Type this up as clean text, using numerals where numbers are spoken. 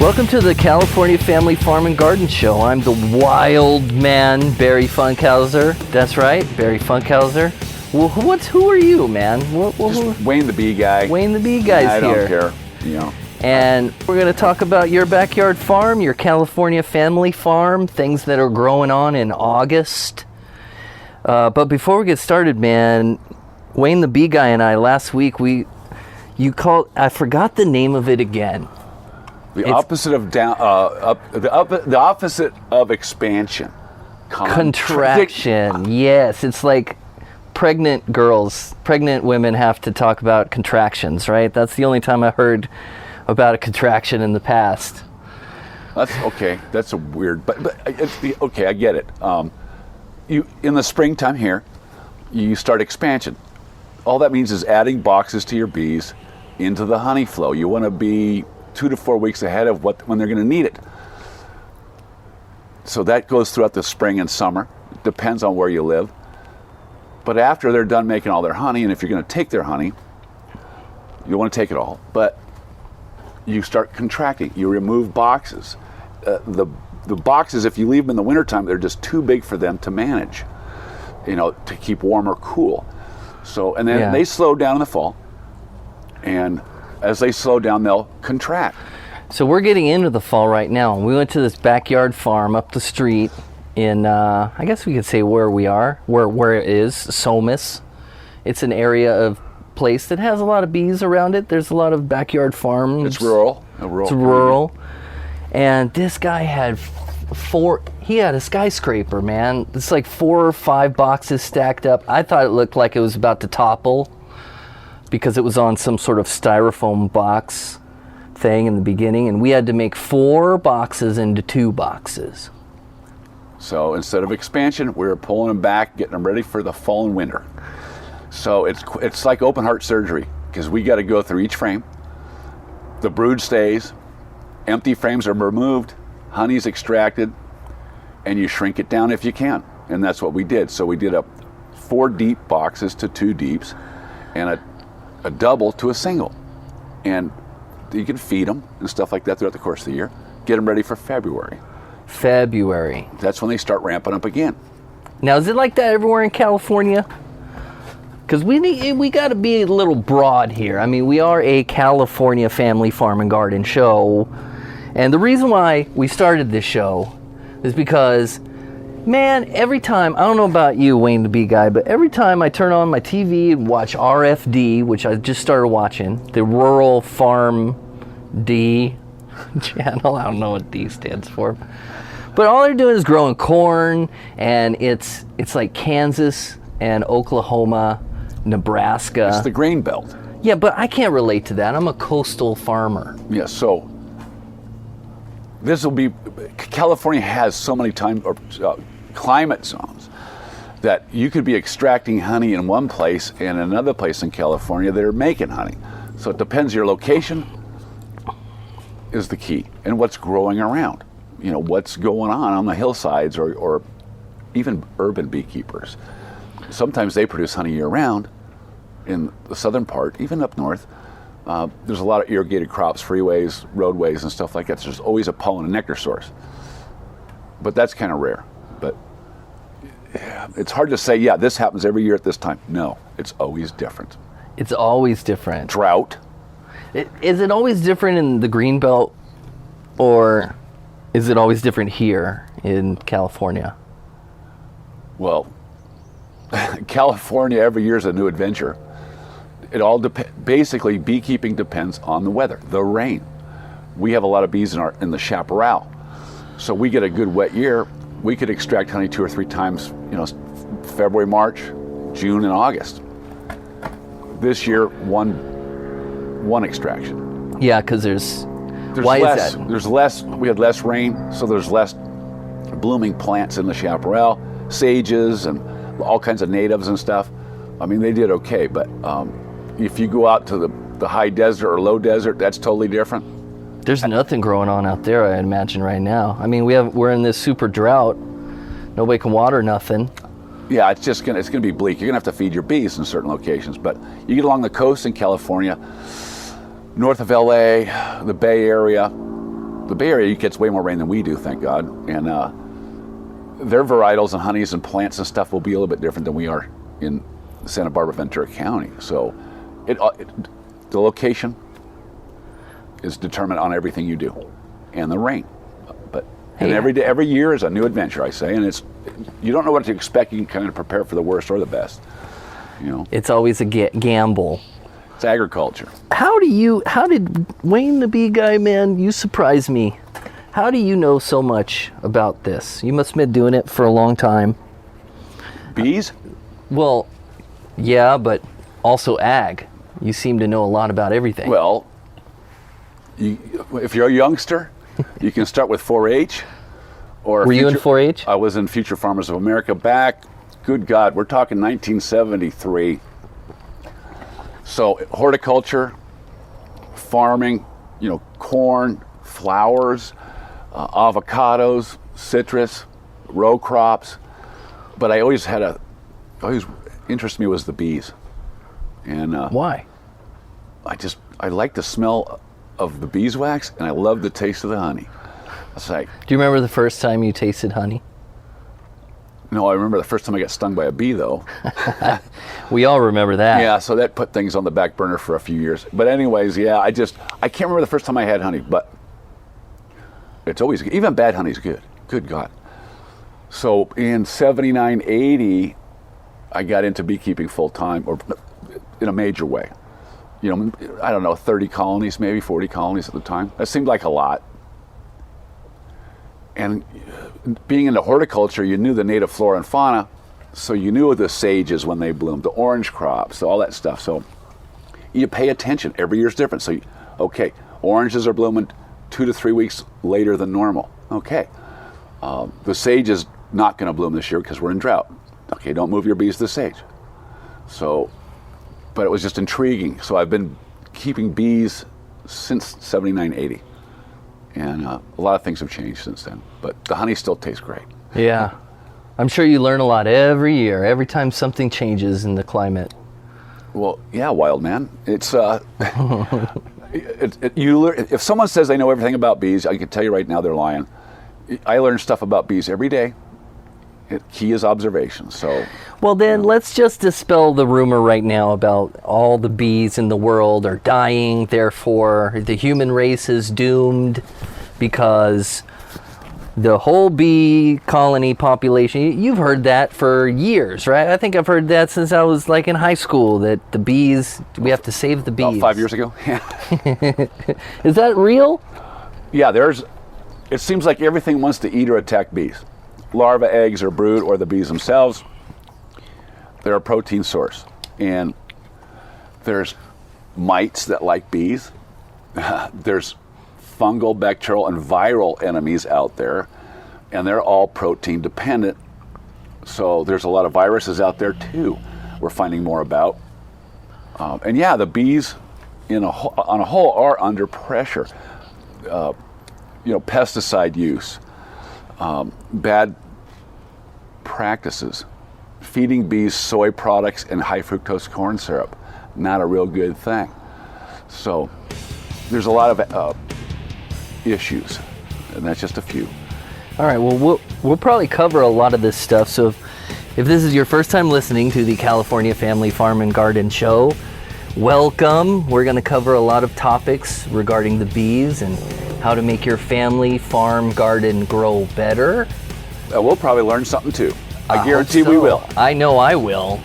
Welcome to the California Family Farm and Garden Show. I'm the wild man, Barry Funkhauser. That's right, Barry Funkhauser. Well, who are you, man? Just Wayne the Bee Guy. Wayne the Bee Guy's I here. don't care, you know. And we're going to talk about your backyard farm, your California family farm, things that are growing on in August. But before we get started, man, Wayne the Bee Guy and I, last week, I forgot the name of it again. The opposite of expansion. Contraction. Yes, it's like pregnant women have to talk about contractions, right? That's the only time I heard about a contraction in the past. That's okay. That's a weird, but okay, I get it. You in the springtime here, you start expansion. All that means is adding boxes to your bees into the honey flow. You want to be 2 to 4 weeks ahead of when they're going to need it. So that goes throughout the spring and summer. It depends on where you live. But after they're done making all their honey, and if you're going to take their honey, you want to take it all, but you start contracting. You remove boxes. The boxes, if you leave them in the wintertime, they're just too big for them to manage, to keep warm or cool. So, and then they slow down in the fall, and as they slow down, they'll contract. So we're getting into the fall right now. We went to this backyard farm up the street in, I guess we could say where we are, where it is, Somis. It's an area of place that has a lot of bees around it. There's a lot of backyard farms. It's rural. It's rural. And this guy had he had a skyscraper, man. It's like 4 or 5 boxes stacked up. I thought it looked like it was about to topple because it was on some sort of styrofoam box thing in the beginning, and we had to make 4 boxes into 2 boxes. So instead of expansion, we were pulling them back, getting them ready for the fall and winter. So it's like open heart surgery, because we got to go through each frame. The brood stays, empty frames are removed, honey's extracted, and you shrink it down if you can. And that's what we did. So we did 4 deep boxes to 2 deeps, and a double to a single. And you can feed them and stuff like that throughout the course of the year. Get them ready for February. That's when they start ramping up again. Now, is it like that everywhere in California? Because we got to be a little broad here. I mean, we are a California family farm and garden show. And the reason why we started this show is because, man, every time, I don't know about you, Wayne the Bee Guy, but every time I turn on my TV and watch RFD, which I just started watching, the Rural Farm D channel, I don't know what D stands for, but all they're doing is growing corn, and it's like Kansas and Oklahoma, Nebraska. It's the grain belt. Yeah, but I can't relate to that. I'm a coastal farmer. Yeah, so California has so many climate zones that you could be extracting honey in one place and another place in California that are making honey. So it depends. Your location is the key, and what's growing around. What's going on the hillsides, or even urban beekeepers. Sometimes they produce honey year-round in the southern part, even up north. There's a lot of irrigated crops, freeways, roadways, and stuff like that. So there's always a pollen and nectar source. But that's kind of rare. But it's hard to say, this happens every year at this time. No, it's always different. It's always different. Drought. Is it always different in the green belt, or is it always different here in California? Well, California every year is a new adventure. It all basically, beekeeping depends on the weather, the rain. We have a lot of bees in the chaparral, so we get a good wet year. We could extract honey 2 or 3 times, February, March, June, and August. This year, one extraction. Yeah, because there's why less. Is that? There's less. We had less rain, so there's less blooming plants in the chaparral, sages and all kinds of natives and stuff. I mean, they did okay, but if you go out to the high desert or low desert, that's totally different. There's nothing growing on out there, I imagine, right now. I mean, we're in this super drought. Nobody can water nothing. Yeah, it's gonna be bleak. You're gonna have to feed your bees in certain locations, but you get along the coast in California, north of LA, the Bay Area, the Bay Area gets way more rain than we do, thank God. And their varietals and honeys and plants and stuff will be a little bit different than we are in Santa Barbara, Ventura County. So the location is determined on everything you do, and the rain. And every year is a new adventure, I say, and you don't know what to expect. You can kind of prepare for the worst or the best. It's always a gamble. It's agriculture. How did Wayne the Bee Guy, man, you surprised me. How do you know so much about this? You must have been doing it for a long time. Bees? Well, yeah, but also ag. You seem to know a lot about everything. Well, if you're a youngster, you can start with 4-H. Were you in 4-H? I was in Future Farmers of America back, good God, we're talking 1973. So horticulture, farming, corn, flowers, avocados, citrus, row crops. But always interested me was the bees. And why? I like the smell of the beeswax, and I love the taste of the honey. It's like, do you remember the first time you tasted honey? No, I remember the first time I got stung by a bee, though. We all remember that. Yeah, so that put things on the back burner for a few years. But anyways, yeah, I can't remember the first time I had honey, but it's always good. Even bad honey's good. Good God. So in 79, 80, I got into beekeeping full time, or in a major way. I don't know, 30 colonies, maybe 40 colonies at the time. That seemed like a lot. And being into horticulture, you knew the native flora and fauna, so you knew the sages when they bloomed, the orange crops, all that stuff. So you pay attention. Every year's different. So, oranges are blooming 2 to 3 weeks later than normal. Okay. The sage is not going to bloom this year because we're in drought. Okay, don't move your bees to the sage. So, but it was just intriguing. So I've been keeping bees since 79, 80. And a lot of things have changed since then. But the honey still tastes great. Yeah. I'm sure you learn a lot every year, every time something changes in the climate. Well, yeah, wild man. It's you learn, if someone says they know everything about bees, I can tell you right now they're lying. I learn stuff about bees every day. Key is observation. So, well, then let's just dispel the rumor right now about all the bees in the world are dying. Therefore, the human race is doomed because the whole bee colony population. You've heard that for years, right? I think I've heard that since I was like in high school. That the bees, we have to save the bees. About 5 years ago. Yeah. Is that real? Yeah. It seems like everything wants to eat or attack bees. Larva, eggs, or brood, or the bees themselves. They're a protein source. And there's mites that like bees. There's fungal, bacterial, and viral enemies out there. And they're all protein dependent. So there's a lot of viruses out there too we're finding more about. And yeah, the bees on a whole are under pressure. Pesticide use. Bad practices, feeding bees soy products and high fructose corn syrup, not a real good thing. So there's a lot of issues, and that's just a few. All right, well, we'll probably cover a lot of this stuff. So if this is your first time listening to the California Family Farm and Garden Show, welcome. We're going to cover a lot of topics regarding the bees and how to make your family farm garden grow better. We'll probably learn something too. I guarantee we will. I know I will.